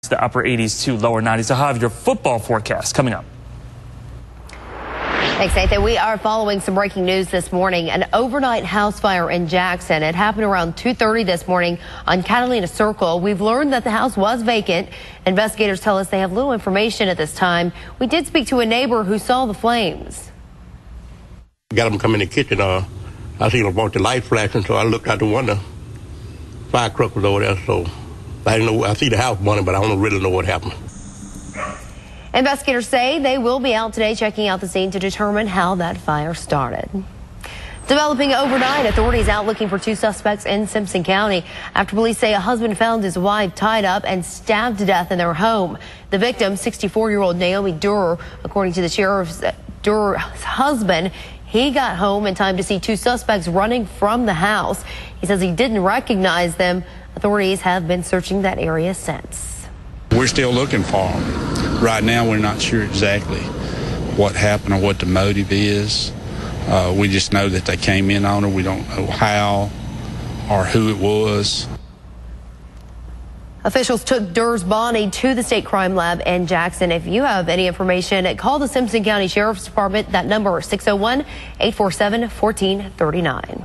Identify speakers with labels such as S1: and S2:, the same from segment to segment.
S1: The upper 80s to lower 90s. I'll have your football forecast coming up.
S2: Thanks, Nathan. We are following some breaking news this morning. An overnight house fire in Jackson. It happened around 2:30 this morning on Catalina Circle. We've learned that the house was vacant. Investigators tell us they have little information at this time. We did speak to a neighbor who saw the flames.
S3: Got them come in the kitchen. I seen them want the light flashing, so I looked out the window. Fire truck was over there, so I didn't know. I see the house burning, but I don't really know what happened.
S2: Investigators say they will be out today checking out the scene to determine how that fire started. Developing overnight, authorities out looking for 2 suspects in Simpson County after police say a husband found his wife tied up and stabbed to death in their home. The victim, 64-year-old Naomi Durer, according to the sheriff's, Durer's husband, he got home in time to see 2 suspects running from the house. He says he didn't recognize them. Authorities have been searching that area since.
S4: We're still looking for them. Right now, we're not sure exactly what happened or what the motive is. We just know that they came in on her. We don't know how or who it was.
S2: Officials took Durer's body to the state crime lab in Jackson. If you have any information, call the Simpson County Sheriff's Department. That number is 601-847-1439.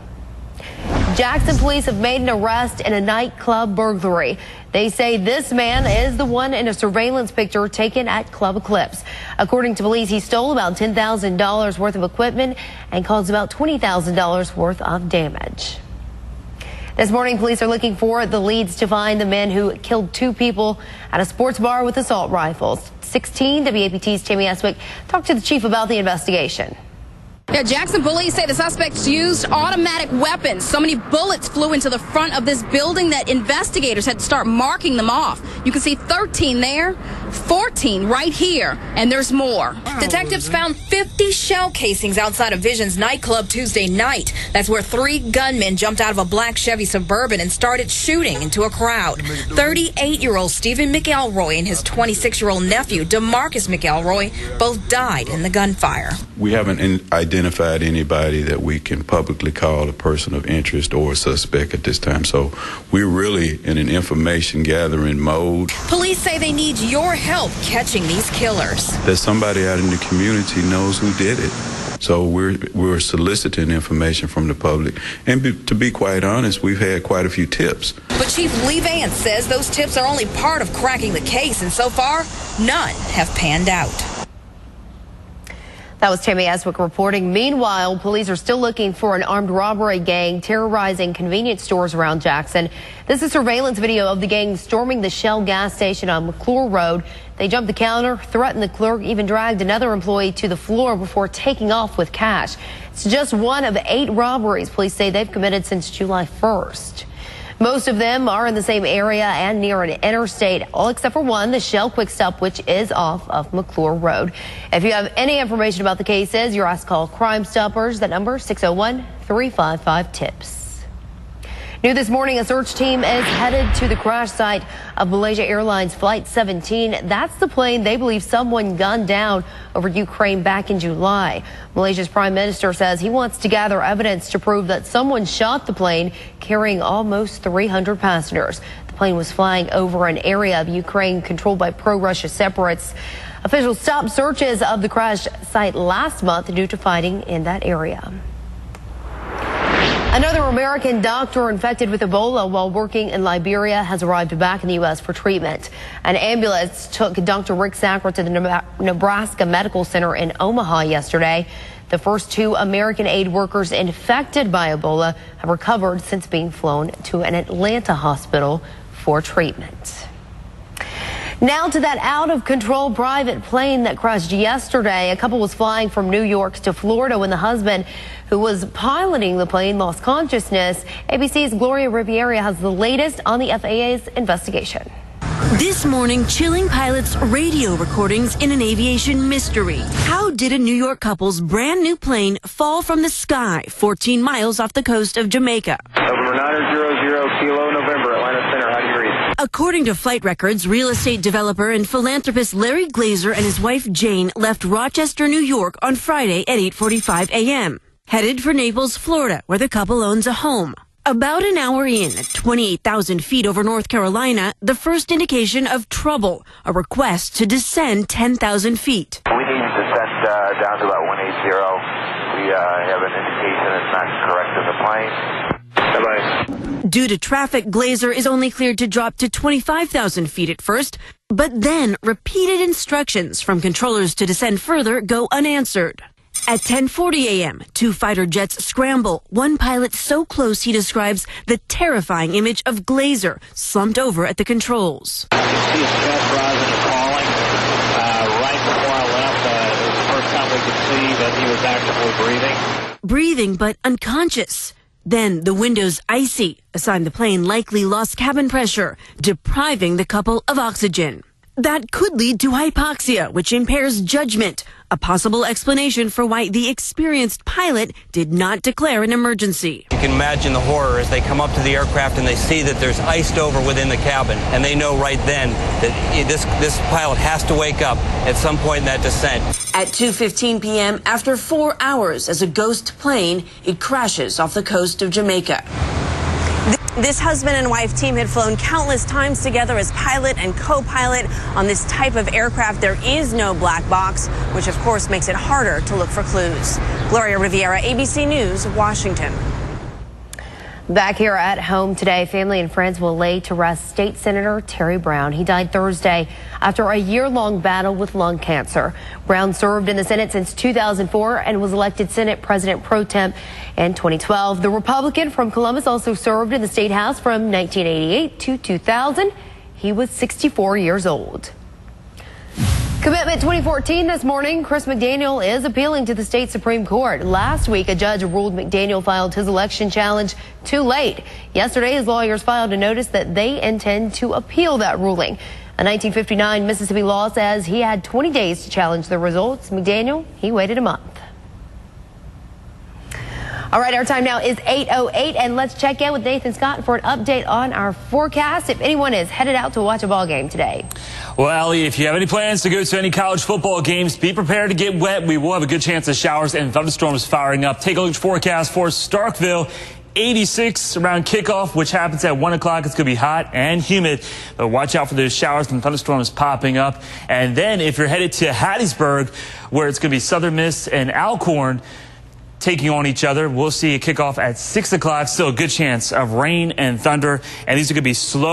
S2: Jackson police have made an arrest in a nightclub burglary. They say this man is the one in a surveillance picture taken at Club Eclipse. According to police, he stole about $10,000 worth of equipment and caused about $20,000 worth of damage. This morning, police are looking for the leads to find the men who killed 2 people at a sports bar with assault rifles. 16 WAPT's Tammy Eswick talked to the chief about the investigation.
S5: Yeah, Jackson police say the suspects used automatic weapons. So many bullets flew into the front of this building that investigators had to start marking them off. You can see 13 there, 14 right here, and there's more.
S6: Detectives found 50 shell casings outside of Vision's nightclub Tuesday night. That's where 3 gunmen jumped out of a black Chevy Suburban and started shooting into a crowd. 38-year-old Stephen McElroy and his 26-year-old nephew, DeMarcus McElroy, both died in the gunfire.
S7: We haven't identified anybody that we can publicly call a person of interest or a suspect at this time. So we're really in an information gathering mode.
S6: Police say they need your help catching these killers.
S7: That somebody out in the community knows who did it. So we're soliciting information from the public. And to be quite honest, we've had quite a few tips.
S6: But Chief Lee Vance says those tips are only part of cracking the case, and so far, none have panned out.
S2: That was Tammy Eswick reporting. Meanwhile, police are still looking for an armed robbery gang terrorizing convenience stores around Jackson. This is surveillance video of the gang storming the Shell gas station on McClure Road. They jumped the counter, threatened the clerk, even dragged another employee to the floor before taking off with cash. It's just one of 8 robberies police say they've committed since July 1st. Most of them are in the same area and near an interstate, all except for one, the Shell Quick Stop, which is off of McClure Road. If you have any information about the cases, you're asked to call Crime Stoppers. That number, 601-355-TIPS. New this morning, a search team is headed to the crash site of Malaysia Airlines Flight 17. That's the plane they believe someone gunned down over Ukraine back in July. Malaysia's prime minister says he wants to gather evidence to prove that someone shot the plane carrying almost 300 passengers. The plane was flying over an area of Ukraine controlled by pro-Russia separatists. Officials stopped searches of the crash site last month due to fighting in that area. Another American doctor infected with Ebola while working in Liberia has arrived back in the U.S. for treatment. An ambulance took Dr. Rick Sacker to the Nebraska Medical Center in Omaha yesterday. The first 2 American aid workers infected by Ebola have recovered since being flown to an Atlanta hospital for treatment. Now to that out-of-control private plane that crashed yesterday. A couple was flying from New York to Florida when the husband who was piloting the plane lost consciousness. ABC's Gloria Riviera has the latest on the FAA's investigation.
S8: This morning, chilling pilots' radio recordings in an aviation mystery. How did a New York couple's brand new plane fall from the sky 14 miles off the coast of Jamaica?
S9: Over 900 Kilo November, Atlanta Center. How do you read?
S8: According to flight records, real estate developer and philanthropist Larry Glazer and his wife Jane left Rochester, New York on Friday at 8:45 a.m., headed for Naples, Florida, where the couple owns a home. About an hour in, at 28,000 feet over North Carolina, the first indication of trouble, a request to descend 10,000 feet.
S9: We need to descend down to about 180. We have an indication it's not correct in the plane. Bye-bye.
S8: Due to traffic, Glazer is only cleared to drop to 25,000 feet at first, but then repeated instructions from controllers to descend further go unanswered. At 10:40 a.m., 2 fighter jets scramble, one pilot so close he describes the terrifying image of Glazer slumped over at the controls.
S9: You can see his chest rising and falling. Right before I left, it was the first time we could see that he was actively breathing.
S8: Breathing but unconscious. Then the windows icy, a sign the plane likely lost cabin pressure, depriving the couple of oxygen. That could lead to hypoxia, which impairs judgment, a possible explanation for why the experienced pilot did not declare an emergency.
S10: You can imagine the horror as they come up to the aircraft and they see that there's iced over within the cabin, and they know right then that this pilot has to wake up at some point in that descent.
S8: At 2:15 p.m., after 4 hours as a ghost plane, it crashes off the coast of Jamaica.
S11: This husband and wife team had flown countless times together as pilot and co-pilot on this type of aircraft. There is no black box, which of course makes it harder to look for clues. Gloria Riviera, ABC News, Washington.
S2: Back here at home today, family and friends will lay to rest State Senator Terry Brown. He died Thursday after a year-long battle with lung cancer. Brown served in the Senate since 2004 and was elected Senate President pro tem in 2012. The Republican from Columbus also served in the State House from 1988 to 2000. He was 64 years old. Commitment 2014 this morning. Chris McDaniel is appealing to the state Supreme Court. Last week, a judge ruled McDaniel filed his election challenge too late. Yesterday, his lawyers filed a notice that they intend to appeal that ruling. A 1959 Mississippi law says he had 20 days to challenge the results. McDaniel, he waited a month. All right, our time now is 8:08, and let's check in with Nathan Scott for an update on our forecast. If anyone is headed out to watch a ball game today.
S1: Well, Allie, if you have any plans to go to any college football games, be prepared to get wet. We will have a good chance of showers and thunderstorms firing up. Take a look at the forecast for Starkville. 86 around kickoff, which happens at 1 o'clock. It's going to be hot and humid, but watch out for those showers and thunderstorms popping up. And then if you're headed to Hattiesburg, where it's going to be Southern Miss and Alcorn taking on each other, we'll see a kickoff at 6 o'clock. Still a good chance of rain and thunder, and these are going to be slow.